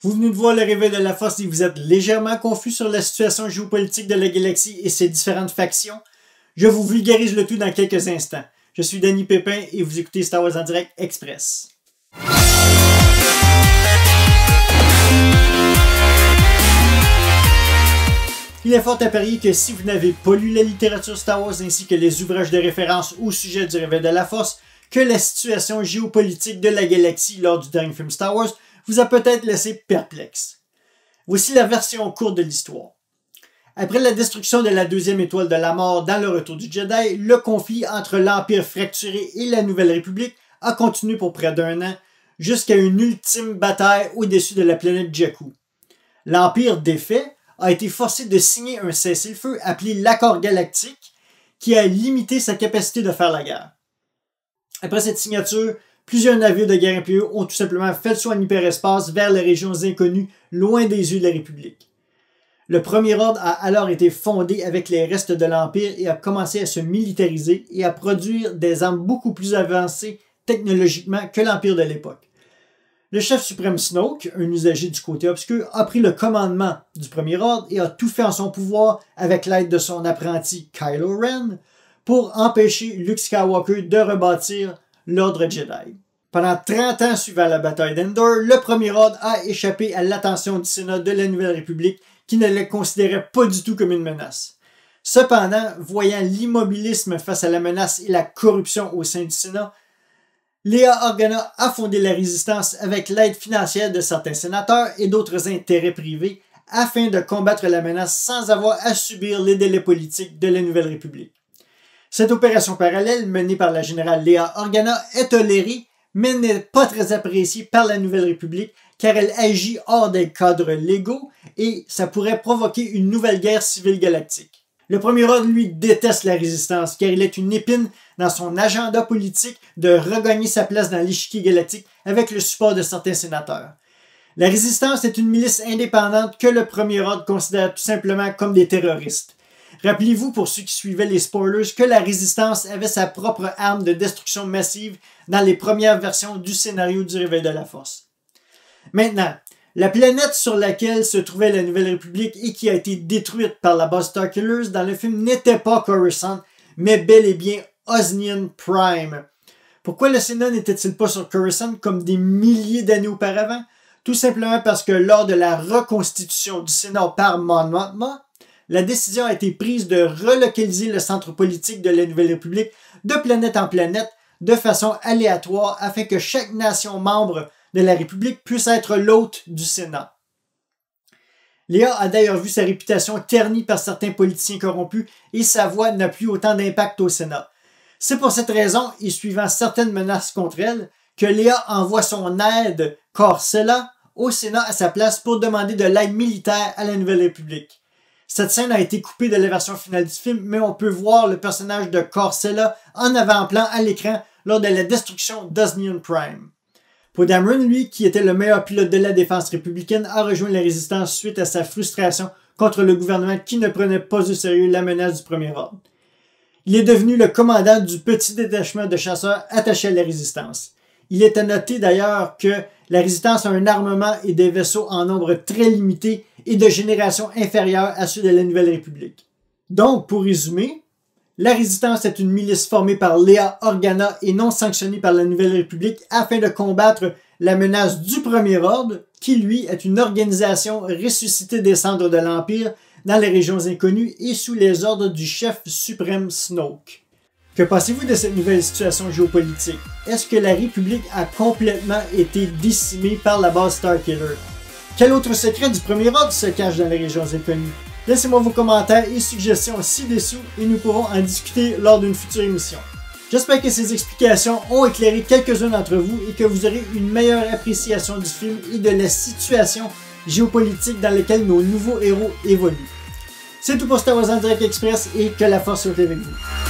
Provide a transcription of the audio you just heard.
Vous venez de voir le réveil de la force et vous êtes légèrement confus sur la situation géopolitique de la galaxie et ses différentes factions. Je vous vulgarise le tout dans quelques instants. Je suis Danny Pépin et vous écoutez Star Wars en direct express. Il est fort à parier que si vous n'avez pas lu la littérature Star Wars ainsi que les ouvrages de référence au sujet du réveil de la force, que la situation géopolitique de la galaxie lors du dernier film Star Wars vous a peut-être laissé perplexe. Voici la version courte de l'histoire. Après la destruction de la deuxième étoile de la mort dans le retour du Jedi, le conflit entre l'Empire fracturé et la Nouvelle République a continué pour près d'1 an, jusqu'à une ultime bataille au-dessus de la planète Jakku. L'Empire défait a été forcé de signer un cessez-le-feu appelé l'Accord Galactique, qui a limité sa capacité de faire la guerre. Après cette signature, plusieurs navires de guerre impériaux ont tout simplement fait le saut en hyperespace vers les régions inconnues, loin des yeux de la République. Le Premier Ordre a alors été fondé avec les restes de l'Empire et a commencé à se militariser et à produire des armes beaucoup plus avancées technologiquement que l'Empire de l'époque. Le chef suprême Snoke, un usager du côté obscur, a pris le commandement du Premier Ordre et a tout fait en son pouvoir avec l'aide de son apprenti Kylo Ren pour empêcher Luke Skywalker de rebâtir l'Ordre Jedi. Pendant 30 ans suivant la bataille d'Endor, le Premier Ordre a échappé à l'attention du Sénat de la Nouvelle République qui ne le considérait pas du tout comme une menace. Cependant, voyant l'immobilisme face à la menace et la corruption au sein du Sénat, Leia Organa a fondé la résistance avec l'aide financière de certains sénateurs et d'autres intérêts privés afin de combattre la menace sans avoir à subir les délais politiques de la Nouvelle République. Cette opération parallèle menée par la générale Leia Organa est tolérée, mais n'est pas très appréciée par la Nouvelle République car elle agit hors des cadres légaux et ça pourrait provoquer une nouvelle guerre civile galactique. Le Premier Ordre, lui, déteste la résistance car il est une épine dans son agenda politique de regagner sa place dans l'échiquier galactique avec le support de certains sénateurs. La résistance est une milice indépendante que le Premier Ordre considère tout simplement comme des terroristes. Rappelez-vous, pour ceux qui suivaient les spoilers, que la résistance avait sa propre arme de destruction massive dans les premières versions du scénario du Réveil de la Force. Maintenant, la planète sur laquelle se trouvait la Nouvelle République et qui a été détruite par la base Starkillers dans le film n'était pas Coruscant, mais bel et bien Osnian Prime. Pourquoi le Sénat n'était-il pas sur Coruscant comme des milliers d'années auparavant? Tout simplement parce que lors de la reconstitution du Sénat par Mon Mothma, la décision a été prise de relocaliser le centre politique de la Nouvelle République de planète en planète de façon aléatoire afin que chaque nation membre de la République puisse être l'hôte du Sénat. Leia a d'ailleurs vu sa réputation ternie par certains politiciens corrompus et sa voix n'a plus autant d'impact au Sénat. C'est pour cette raison, et suivant certaines menaces contre elle, que Leia envoie son aide Corcella au Sénat à sa place pour demander de l'aide militaire à la Nouvelle République. Cette scène a été coupée de la version finale du film, mais on peut voir le personnage de Corcella en avant-plan à l'écran lors de la destruction d'Osnian Prime. Poe Dameron, lui, qui était le meilleur pilote de la défense républicaine, a rejoint la résistance suite à sa frustration contre le gouvernement qui ne prenait pas au sérieux la menace du Premier Ordre. Il est devenu le commandant du petit détachement de chasseurs attaché à la résistance. Il est à noter d'ailleurs que la résistance a un armement et des vaisseaux en nombre très limité et de génération inférieure à ceux de la Nouvelle République. Donc, pour résumer, la résistance est une milice formée par Leia Organa et non sanctionnée par la Nouvelle République afin de combattre la menace du Premier Ordre, qui lui est une organisation ressuscitée des cendres de l'Empire dans les régions inconnues et sous les ordres du chef suprême Snoke. Que pensez-vous de cette nouvelle situation géopolitique? Est-ce que la République a complètement été décimée par la base Starkiller? Quel autre secret du Premier Ordre se cache dans les régions inconnues? Laissez-moi vos commentaires et suggestions ci-dessous et nous pourrons en discuter lors d'une future émission. J'espère que ces explications ont éclairé quelques-uns d'entre vous et que vous aurez une meilleure appréciation du film et de la situation géopolitique dans laquelle nos nouveaux héros évoluent. C'est tout pour Star Wars en direct express et que la force soit avec vous.